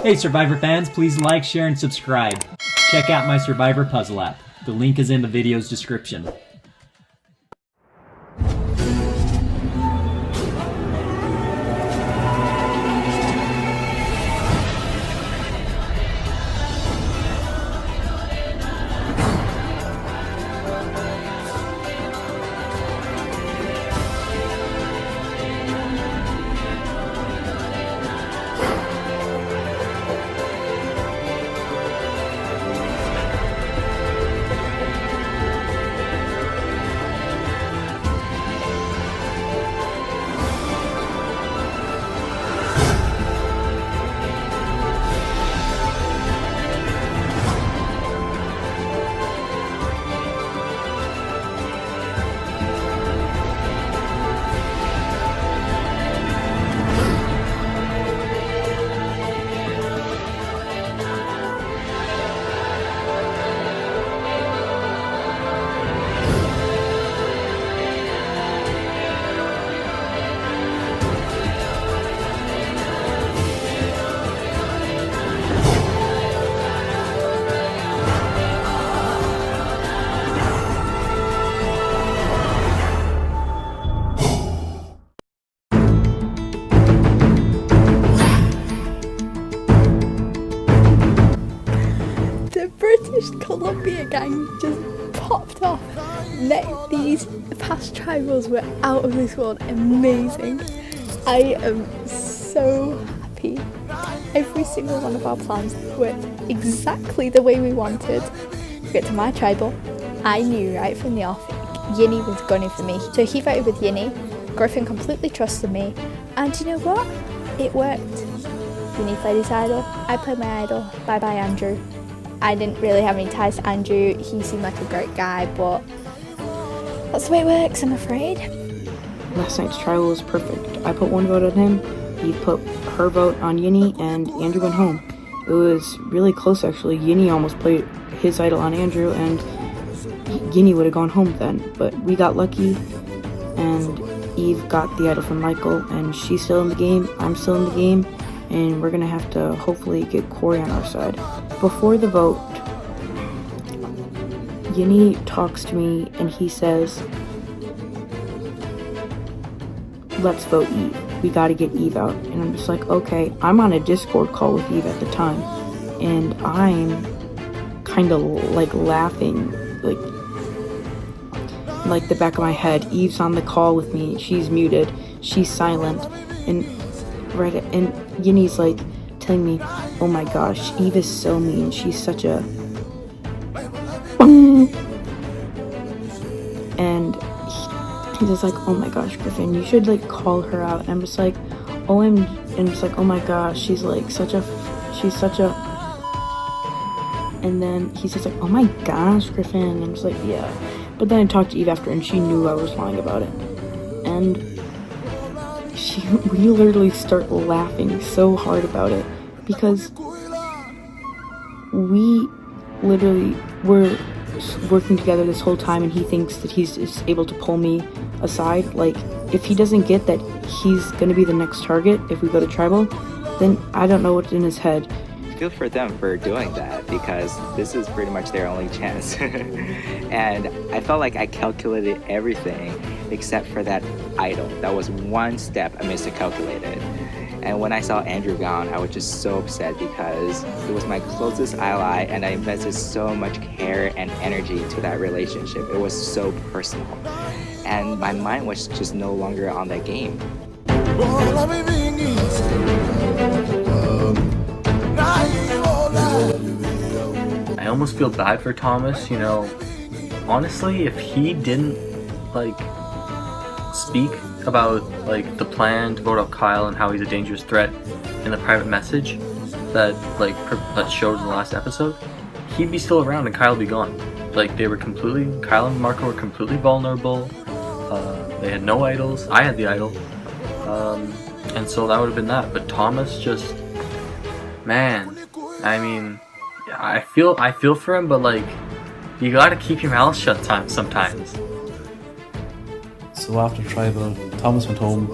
Hey Survivor fans, please like, share, and subscribe. Check out my Survivor puzzle app. The link is in the video's description. British Columbia gang just popped off. These past tribals were out of this world amazing. I am so happy. Every single one of our plans worked exactly the way we wanted. We get to my tribal. I knew right from the off Yinny was gunning for me, so he voted with Yinny. Griffin completely trusted me, and you know what? It worked. Yinny played his idol, I played my idol. Bye bye Andrew. I didn't really have any ties to Andrew. He seemed like a great guy, but that's the way it works, I'm afraid. Last night's trial was perfect. I put one vote on him, he put her vote on Yinny, and Andrew went home. It was really close actually. Yinny almost played his idol on Andrew, and Yinny would have gone home then. But we got lucky, and Eve got the idol from Michael, and she's still in the game, I'm still in the game, and we're gonna have to hopefully get Corey on our side. Before the vote, Yinny talks to me and he says, let's vote Eve. We gotta get Eve out. And I'm just like, okay. I'm on a Discord call with Eve at the time, and I'm kind of like laughing, like the back of my head. Eve's on the call with me. She's muted. She's silent. And Yinny's like telling me, oh my gosh, Eve is so mean. She's such a... And he's just like, oh my gosh, Griffin, you should like call her out. And I'm just like, and it's like, oh my gosh, she's such a... And then he's just like, oh my gosh, Griffin. And I'm just like, yeah. But then I talked to Eve after, and she knew I was lying about it. And we literally start laughing so hard about it, because we literally were working together this whole time, and he thinks that he's just able to pull me aside. Like, if he doesn't get that he's gonna be the next target if we go to tribal, then I don't know what's in his head. Good for them for doing that, because this is pretty much their only chance. And I felt like I calculated everything except for that idol. That was one step I miscalculated. And when I saw Andrew gone, I was just so upset, because it was my closest ally and I invested so much care and energy to that relationship. It was so personal. And my mind was just no longer on that game. I almost feel bad for Thomas, you know. Honestly, if he didn't speak about the plan to vote out Kyle and how he's a dangerous threat in the private message that showed in the last episode, he'd be still around and Kyle would be gone. Kyle and Marco were completely vulnerable. They had no idols. I had the idol. And so that would have been that. But Thomas just, man, I mean, I feel for him, but you gotta keep your mouth shut sometimes. So after tribal, Thomas went home.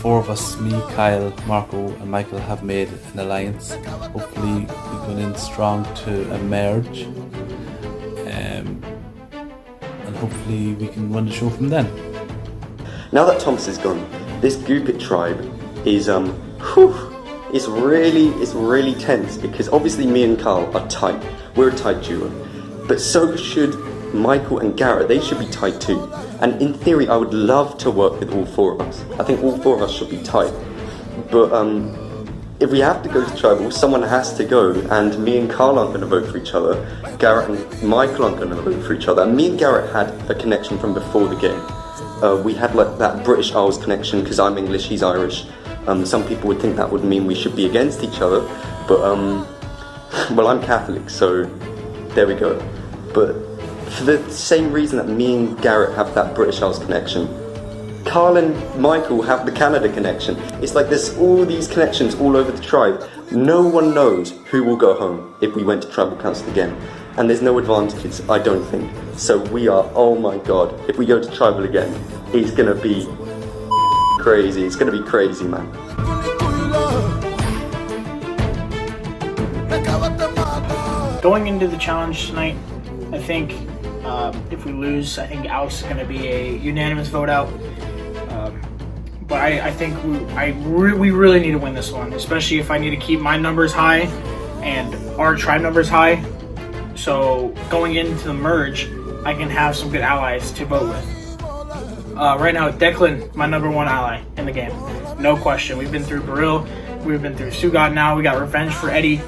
four of us, me, Kyle, Marco and Michael, have made an alliance. Hopefully we're going in strong to emerge. And hopefully we can run the show from then. Now that Thomas is gone, this Goopit tribe is it's really tense, because obviously me and Carl are tight. We're a tight duo. But so should Michael and Garrett. They should be tight too. And in theory, I would love to work with all four of us. I think all four of us should be tight. But if we have to go to tribal, someone has to go, and me and Carl aren't going to vote for each other. Garrett and Michael aren't going to vote for each other. And me and Garrett had a connection from before the game. We had like that British Isles connection, because I'm English, he's Irish. Some people would think that would mean we should be against each other, but well, I'm Catholic, so there we go. But for the same reason that me and Garrett have that British Isles connection, Carl and Michael have the Canada connection. It's like there's all these connections all over the tribe. No one knows who will go home if we went to tribal council again. And there's no advantages, I don't think. So we are, oh my god, if we go to tribal again, it's gonna be crazy. It's gonna be crazy, man. Going into the challenge tonight, I think if we lose, I think Alex is going to be a unanimous vote out. But I think we really need to win this one, especially if I need to keep my numbers high and our tribe numbers high. So going into the merge, I can have some good allies to vote with. Right now, Declan, my number one ally in the game. No question. We've been through Baril, we've been through Sugat now, we got revenge for Eddie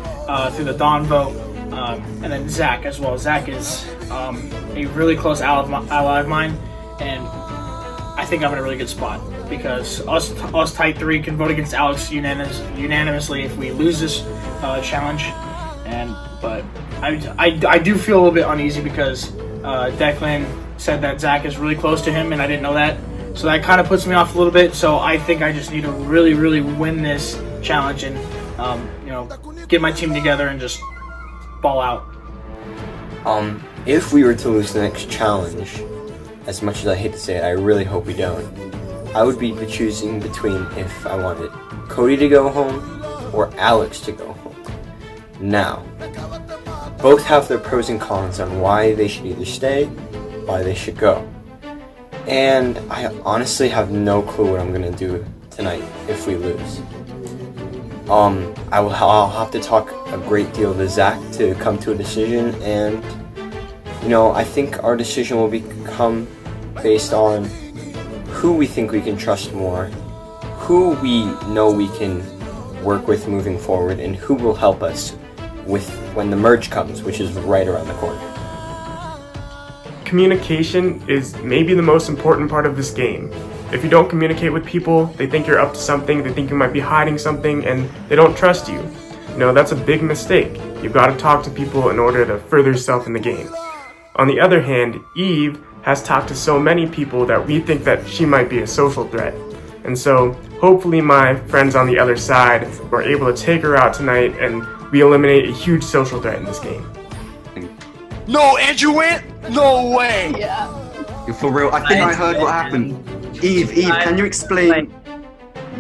through the Dawn vote, and then Zach as well. Zach is a really close ally of mine, and I think I'm in a really good spot, because us tight three can vote against Alex unanimously if we lose this challenge. But I do feel a little bit uneasy because Declan said that Zach is really close to him, and I didn't know that. So that kind of puts me off a little bit. So I think I just need to really, really win this challenge and, get my team together and just ball out. If we were to lose the next challenge, as much as I hate to say it, I really hope we don't, I would be choosing between if I wanted Cody to go home or Alex to go home. Now, both have their pros and cons on why they should either stay, why they should go. And I honestly have no clue what I'm going to do tonight if we lose. I'll have to talk a great deal to Zach to come to a decision, and I think our decision will become based on who we think we can trust more, who we know we can work with moving forward, and who will help us with when the merge comes, which is right around the corner. Communication is maybe the most important part of this game. If you don't communicate with people, they think you're up to something, they think you might be hiding something, and they don't trust you. That's a big mistake. You've got to talk to people in order to further yourself in the game. On the other hand, Eve has talked to so many people that we think that she might be a social threat. And so, hopefully my friends on the other side were able to take her out tonight and we eliminate a huge social threat in this game. No, Andrew went? No way! Yeah. You're for real? I think I heard what happened. Eve, can you explain?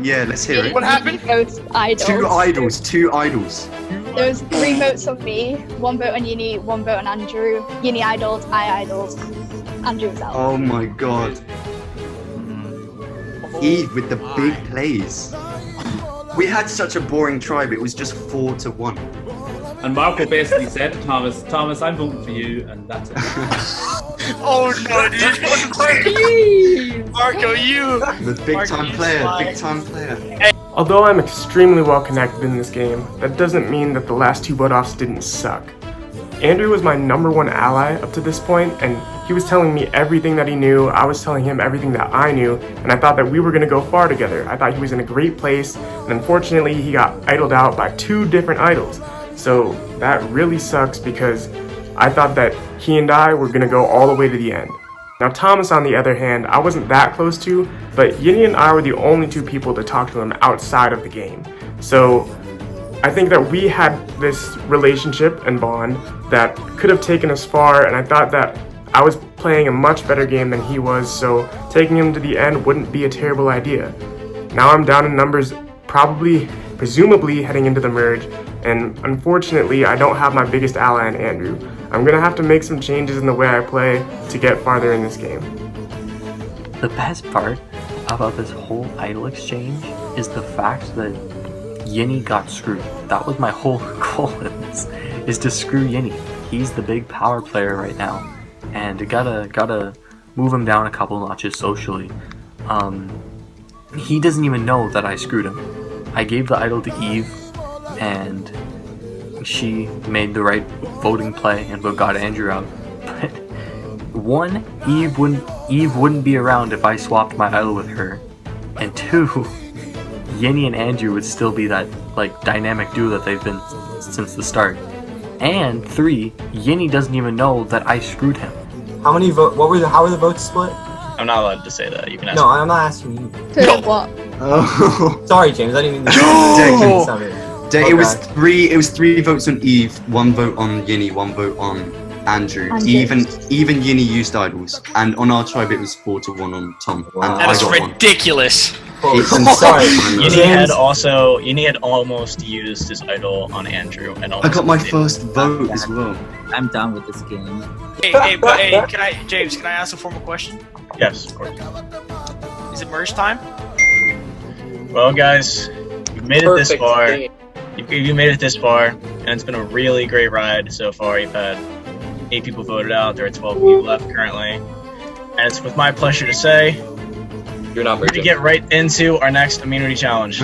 Yeah, let's hear it. What happened? Both idols. Two idols. There was 3 votes on me, 1 vote on Uni, 1 vote on Andrew. Uni idled, I idled. Andrew was out. Oh my god. Eve with the big plays. We had such a boring tribe, it was just 4-1. And Marco basically said to Thomas, I'm voting for you, and that's it. Oh no, dude! Marco, you! The big time player. Although I'm extremely well connected in this game, that doesn't mean that the last 2 vote-offs didn't suck. Andrew was my number 1 ally up to this point, and he was telling me everything that he knew, I was telling him everything that I knew, and I thought that we were going to go far together. I thought he was in a great place, and unfortunately he got idled out by 2 different idols. So that really sucks because I thought that he and I were going to go all the way to the end. Now Thomas, on the other hand, I wasn't that close to, but Yinny and I were the only 2 people to talk to him outside of the game. So I think that we had this relationship and bond that could have taken us far, and I thought that I was playing a much better game than he was, so taking him to the end wouldn't be a terrible idea. Now I'm down in numbers, presumably heading into the merge, and unfortunately I don't have my biggest ally in Andrew. I'm gonna have to make some changes in the way I play to get farther in this game. The best part about this whole idol exchange is the fact that Yinny got screwed. That was my whole goal in this, is to screw Yinny. He's the big power player right now, and gotta move him down a couple notches socially. He doesn't even know that I screwed him. I gave the idol to Eve, and she made the right voting play and got Andrew out. But one, Eve wouldn't be around if I swapped my idol with her, and two, Yinny and Andrew would still be that like dynamic duo that they've been since the start. And three, Yinny doesn't even know that I screwed him. How many vote? How were the votes split? I'm not allowed to say that. You can ask. No, I'm not asking you. To what? Oh, sorry, James. I didn't mean to. It was three. It was 3 votes on Eve, 1 vote on Yinny, 1 vote on Andrew. Even Yinny used idols, and on our tribe it was 4-1 on Tom. Wow. That is ridiculous. I'm sorry. Yinny had almost used his idol on Andrew, and I got my first vote as well. I'm done with this game. Hey, James, can I ask a formal question? Yes, of course. Is it merge time? Well, guys, you've made it this far. You made it this far, and it's been a really great ride so far. You've had 8 people voted out. There are 12 people left currently, and it's with my pleasure to say you're not merging. We get right into our next immunity challenge.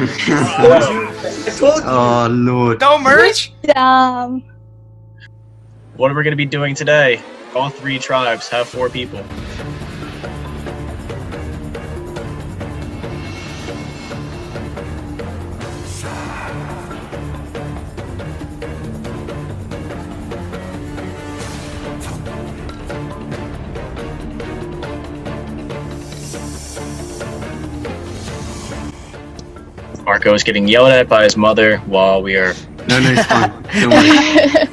Oh Lord! No merge. Damn. What are we going to be doing today? All 3 tribes have 4 people. Marco is getting yelled at by his mother while we are. No, it's fine. Don't worry.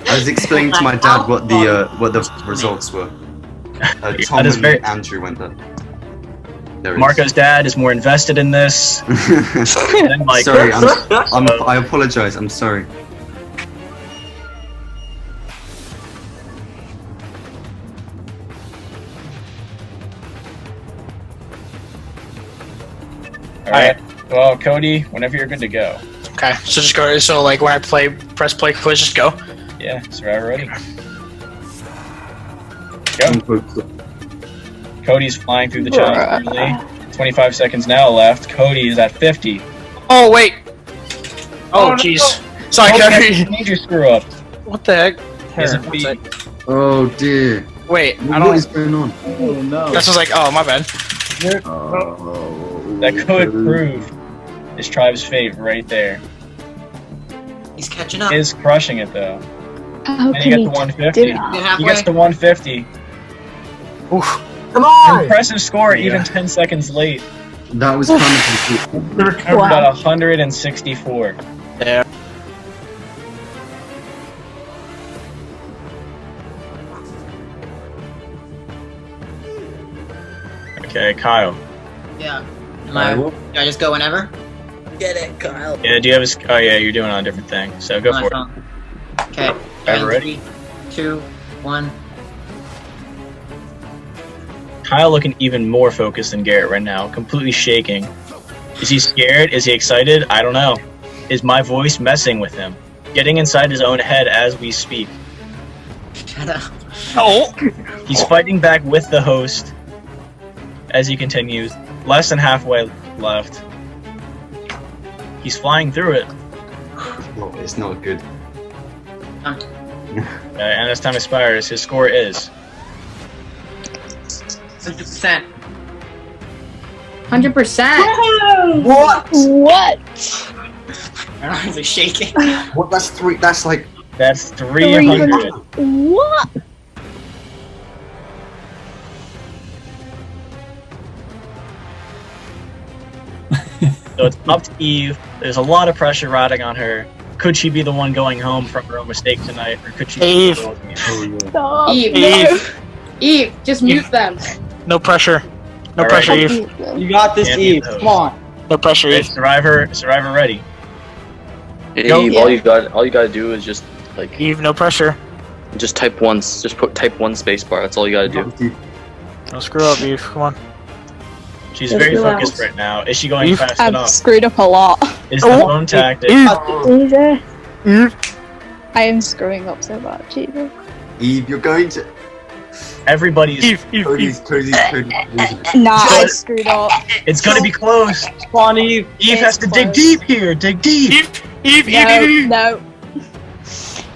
I was explaining to my dad what the results were. Tom and Andrew went there. Marco's dad is more invested in this. Than Mike. Sorry, I apologize. I'm sorry. Alright, well, Cody, whenever you're good to go. Okay, so just go. So like when I press play, quiz, just go. Yeah, Survivor ready. Go. Cody's flying through the challenge early. 25 seconds now left. Cody is at 50. Oh wait. Oh jeez. Sorry, Cody. Major screw up. What the heck? Oh dear. Wait, what is going on? Oh no. This was like, oh my bad. That could prove this tribe's fate right there. He's catching up. Is crushing it though. How And he gets to 150. He gets to 150. Oof. Come on! Impressive score, even 10 seconds late. That was kind of Recovered at 164. Yeah. Okay, Kyle. Yeah. Can I just go whenever? Get it, Kyle. Yeah, do you have a... Oh yeah, you're doing it on a different thing, so go for it. Okay. Ready? 3, 2, 1. Kyle looking even more focused than Garrett right now, completely shaking. Is he scared? Is he excited? I don't know. Is my voice messing with him? Getting inside his own head as we speak. Shut up. Oh! He's fighting back with the host as he continues. Less than halfway left. He's flying through it. Oh, it's not good. And as time expires, his score is 100%. 100%. What? What? My arms are shaking. What? That's 3. That's like. That's 300. What? So it's up to Eve. There's a lot of pressure riding on her. Could she be the one going home from her own mistake tonight, or could she? Eve. Stop. Eve, just mute them. No pressure. No pressure, Eve. You got this, Eve. Come on. No pressure. Okay, Survivor ready. Hey, Go. all you gotta do is just like Eve, no pressure. just type once. Just type one spacebar. That's all you gotta do. Don't screw up, Eve. Come on. She's very focused right now. Is she going fast I've enough? screwed up a lot. Is the phone tactic? I am screwing up so much, Jesus. Eve, you're going to. Everybody's. Cody's. Nah, I screwed up. It's gonna be close. Come on, Eve. Eve has to dig deep here. Dig deep. Eve. No.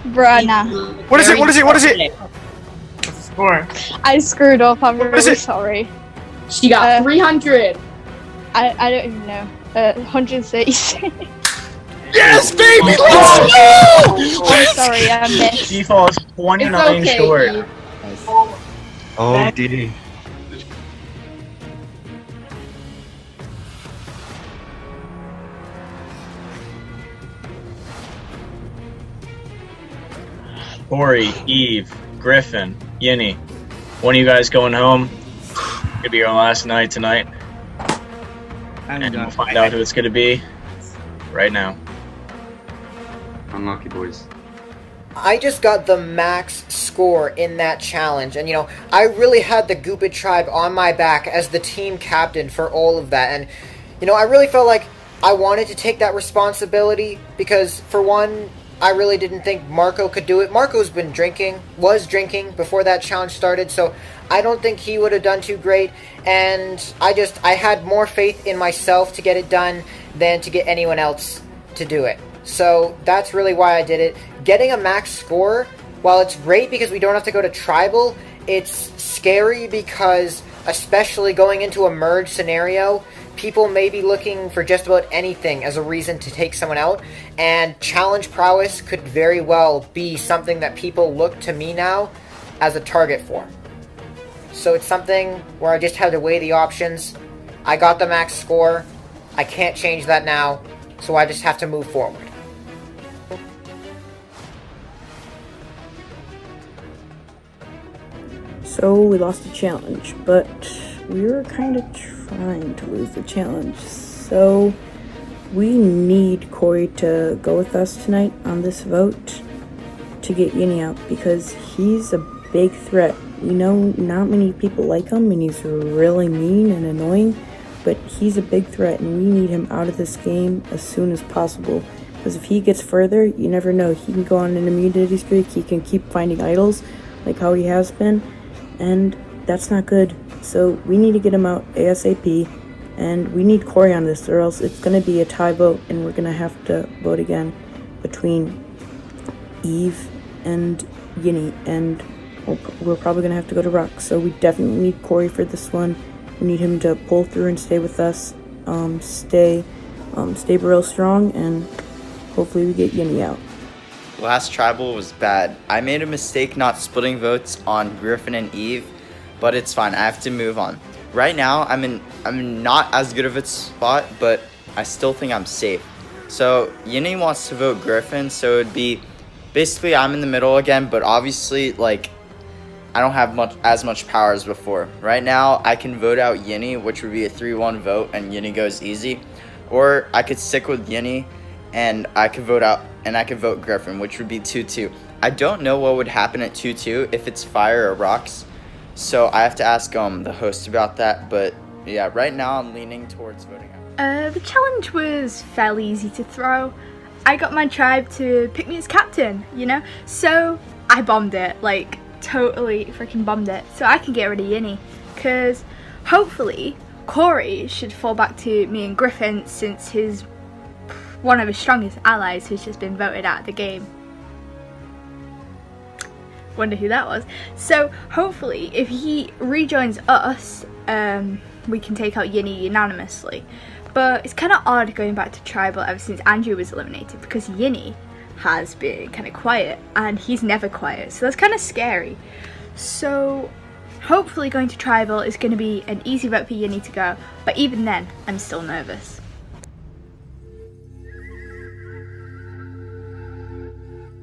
Bruh, nah. What is it? What's the score? I screwed up. I'm really sorry. She got 300. I don't even know. 136. Yes, baby! Let's go! I'm sorry, I missed. She falls 29 okay, short. Eve. Oh dear. Corey, Eve, Griffin, Yinny. One of you guys going home. Gonna be your last night tonight. And we'll find out who it's gonna be right now. Unlucky boys. I just got the max score in that challenge, and I really had the Goopit tribe on my back as the team captain for all of that, and I really felt like I wanted to take that responsibility because, for one, I really didn't think Marco could do it. Marco's was drinking before that challenge started, so I don't think he would have done too great, and I had more faith in myself to get it done than to get anyone else to do it. So that's really why I did it. Getting a max score, while it's great because we don't have to go to tribal, it's scary because, especially going into a merge scenario, people may be looking for just about anything as a reason to take someone out, and challenge prowess could very well be something that people look to me now as a target for. So it's something where I just had to weigh the options. I got the max score. I can't change that now, so I just have to move forward. So we lost the challenge, but we were kind of trying to lose the challenge. So we need Corey to go with us tonight on this vote to get Yinny out because he's a big threat. Not many people like him and he's really mean and annoying, but he's a big threat and we need him out of this game as soon as possible. Because if he gets further, you never know. He can go on an immunity streak, he can keep finding idols like how he has been, and that's not good. So we need to get him out ASAP, and we need Corey on this, or else it's going to be a tie vote, and we're going to have to vote again between Eve and Yinny, and we're probably going to have to go to Rock. So we definitely need Corey for this one. We need him to pull through and stay with us, stay real strong, and hopefully we get Yinny out. Last tribal was bad. I made a mistake not splitting votes on Griffin and Eve, but it's fine. I have to move on. Right now, I'm not as good of a spot, but I still think I'm safe. So Yinny wants to vote Griffin, so it'd be basically I'm in the middle again, but obviously I don't have as much power as before. Right now, I can vote out Yinny, which would be a 3-1 vote, and Yinny goes easy, or I could stick with Yinny, and I could vote Griffin, which would be 2-2. I don't know what would happen at 2-2 if it's fire or rocks, so I have to ask the host about that. But yeah, right now I'm leaning towards voting out. The challenge was fairly easy to throw. I got my tribe to pick me as captain, so I bombed it, totally freaking bombed it, so I can get rid of Yinny, because hopefully Corey should fall back to me and Griffin since one of his strongest allies has just been voted out of the game. Wonder who that was. So hopefully if he rejoins us, we can take out Yinny unanimously. But it's kind of odd going back to tribal ever since Andrew was eliminated, because Yinny has been kind of quiet and he's never quiet, so that's kind of scary. So hopefully going to tribal is going to be an easy vote for Yinny to go, but even then I'm still nervous.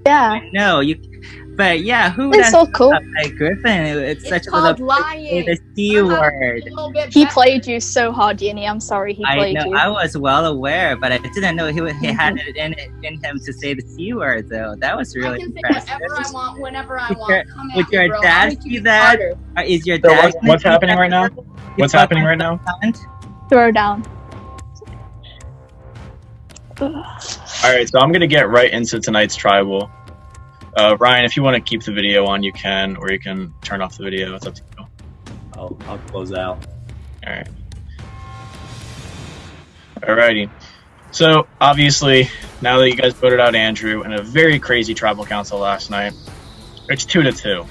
Yeah. No, you. But yeah, who would It's so cool. like Griffin? It's such a called little lying. the C word. He played you so hard, Yinny. I'm sorry he I played know. you. I was well aware, but I didn't know he had it in him to say the C word. Though that was really I can say impressive. whatever I want, whenever I Would want. your- Come would at your me, bro. dad I'll make see you that? harder. Or is your So dad? what's happening right now? What's happening right now? Throw down. All right, so I'm gonna get right into tonight's tribal. Ryan, if you want to keep the video on, you can, or you can turn off the video. It's up to you. I'll close out. All right. Alrighty. So obviously, now that you guys voted out Andrew in a very crazy tribal council last night, it's 2-2.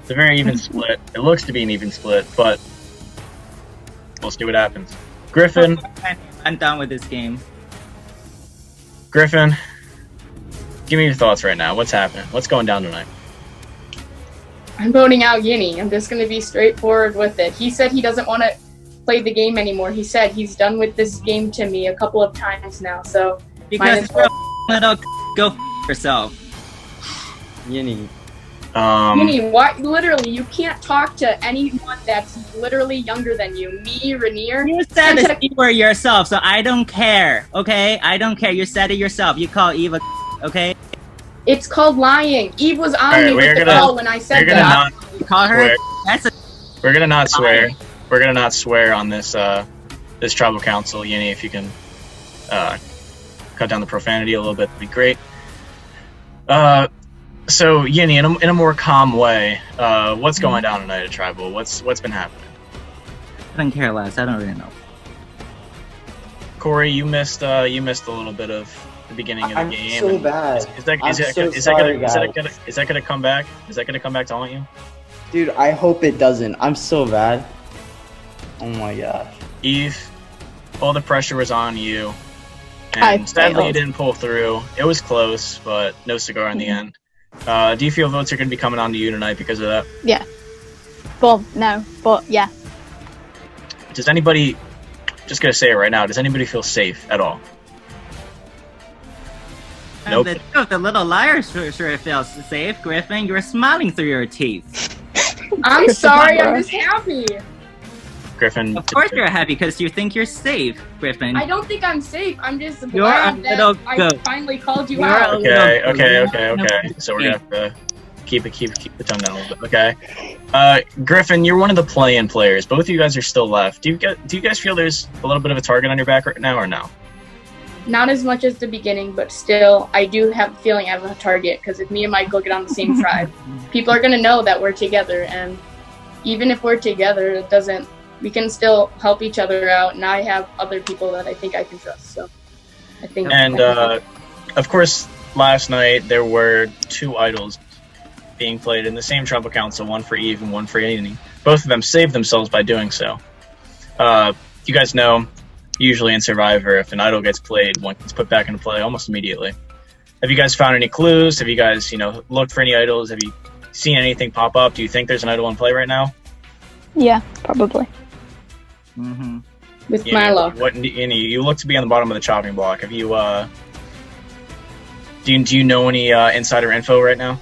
It's a very even split. It looks to be an even split, but we'll see what happens. Griffin. I'm done with this game. Griffin, give me your thoughts right now. What's happening? What's going down tonight? I'm voting out Yinny. I'm just going to be straightforward with it. He said he doesn't want to play the game anymore. He said he's done with this game to me a couple of times now. So Because you're a little go yourself. Yinny. Yinny, why? Literally, you can't talk to anyone that's literally younger than you. Me, Rainier. You said the C word yourself, so I don't care. Okay, I don't care. You said it yourself. You call Eva. Okay. It's called lying. Eve was on Alright, me with the call when I said we're gonna that. not call her. swear. That's a. We're gonna not swear. We're gonna not swear on this this tribal council. Yinny, if you can cut down the profanity a little bit, that'd be great. So Yinny, in a more calm way, what's going down tonight at tribal? What's been happening? I don't care less. I don't really know. Corey, you missed a little bit of the beginning of the I'm game. so and bad. Is that I'm so sorry, guys. gonna come back? Is that gonna come back to haunt you? Dude, I hope it doesn't. I'm so bad. Oh my gosh. Eve, all the pressure was on you, I and sadly you failed. didn't pull through. It was close, but no cigar in the end. Do you feel votes are going to be coming on to you tonight because of that? Yeah. Well, no, but yeah. Does anybody, just gonna say it right now, does anybody feel safe at all? Nope. The little liar sure feels safe. Griffin, you're smiling through your teeth. I'm sorry, I'm just happy. Griffin. Of course you're happy because you think you're safe, Griffin. I don't think I'm safe. I'm just You're a glad little that I goat. finally called you You're out. Okay. So we're gonna have to keep the tone down a little bit. Okay. Griffin, you're one of the play-in players. Both of you guys are still left. Do you guys feel there's a little bit of a target on your back right now, or no? Not as much as the beginning, but still, I do have a feeling I have a target, because if me and Michael get on the same tribe, people are going to know that we're together, and even if we're together, it doesn't, we can still help each other out, and I have other people that I think I can trust, so I think... And, of course, last night there were 2 idols being played in the same tribal council, one for Eve and one for Annie. Both of them saved themselves by doing so. You guys know, usually in Survivor, if an idol gets played, one gets put back into play almost immediately. Have you guys found any clues? Have you guys, looked for any idols? Have you seen anything pop up? Do you think there's an idol in play right now? Yeah, probably. Mm-hmm. With my luck. You look to be on the bottom of the chopping block. Have you, do you know any insider info right now?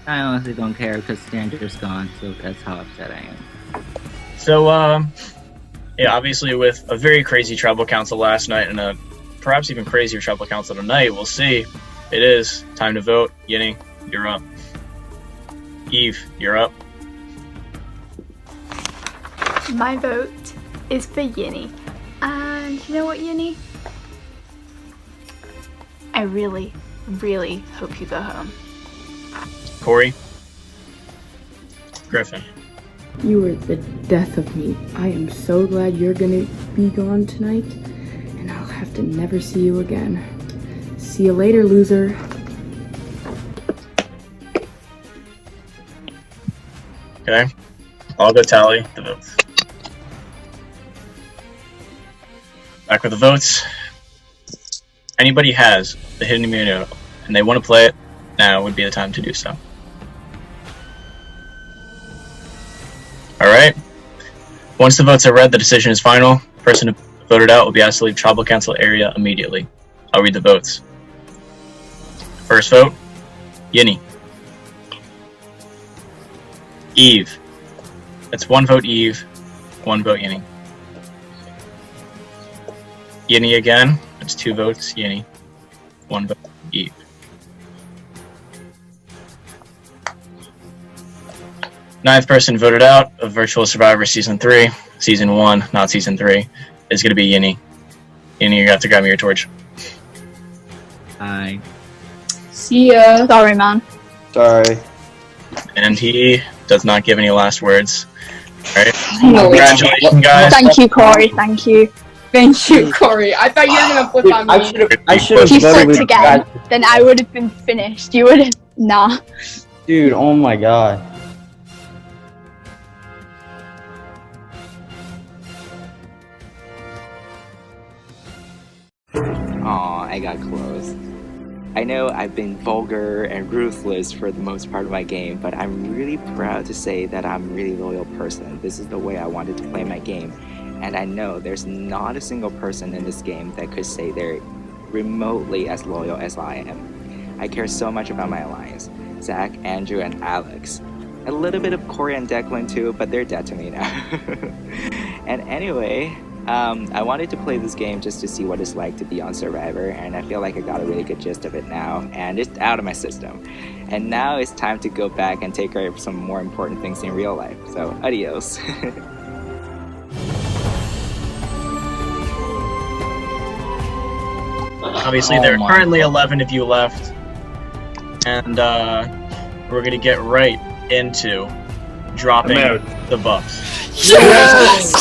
I honestly don't care because Stanger's gone, so that's how upset I am. So, yeah, obviously with a very crazy tribal council last night and a perhaps even crazier tribal council tonight, we'll see. It is time to vote. Yinny, you're up. Eve, you're up. My vote is for Yinny. And you know what, Yinny? I really, really hope you go home. Corey. Griffin. You are the death of me. I am so glad you're gonna be gone tonight, and I'll have to never see you again. See you later, loser. Okay. I'll go tally the votes. Back with the votes. Anybody has the hidden immunity and they want to play it, now would be the time to do so. Alright. Once the votes are read, the decision is final. The person who voted out will be asked to leave tribal council area immediately. I'll read the votes. First vote, Yinny. Eve. That's 1 vote Eve, 1 vote Yinny. Yinny again. That's 2 votes Yinny, 1 vote Eve. Ninth person voted out of Virtual Survivor Season 3, Season 1, not Season 3, is going to be Yinny. Yinny, you have to grab me your torch. Hi. See ya. Sorry, man. Sorry. And he does not give any last words. Alright. No. Congratulations, guys. Thank you, Corey. Thank you. Thank you, Corey. I thought you were gonna flip on me. I should have If you voted flipped with again, guys. then I would have been finished. You would have. Nah. Dude, oh my god. Aw, I got close. I know I've been vulgar and ruthless for the most part of my game, but I'm really proud to say that I'm a really loyal person. This is the way I wanted to play my game, and I know there's not a single person in this game that could say they're remotely as loyal as I am. I care so much about my alliance. Zach, Andrew, and Alex. A little bit of Corey and Declan too, but they're dead to me now. And anyway, I wanted to play this game just to see what it's like to be on Survivor, and I feel like I got a really good gist of it now, and it's out of my system. And now it's time to go back and take care of some more important things in real life. So, adios. Obviously, there are currently 11 of you left. And we're going to get right into dropping the buffs. Yes!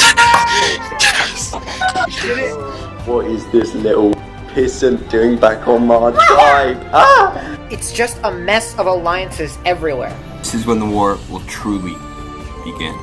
What is this little pissant doing back on my tribe? Ah! It's just a mess of alliances everywhere. This is when the war will truly begin.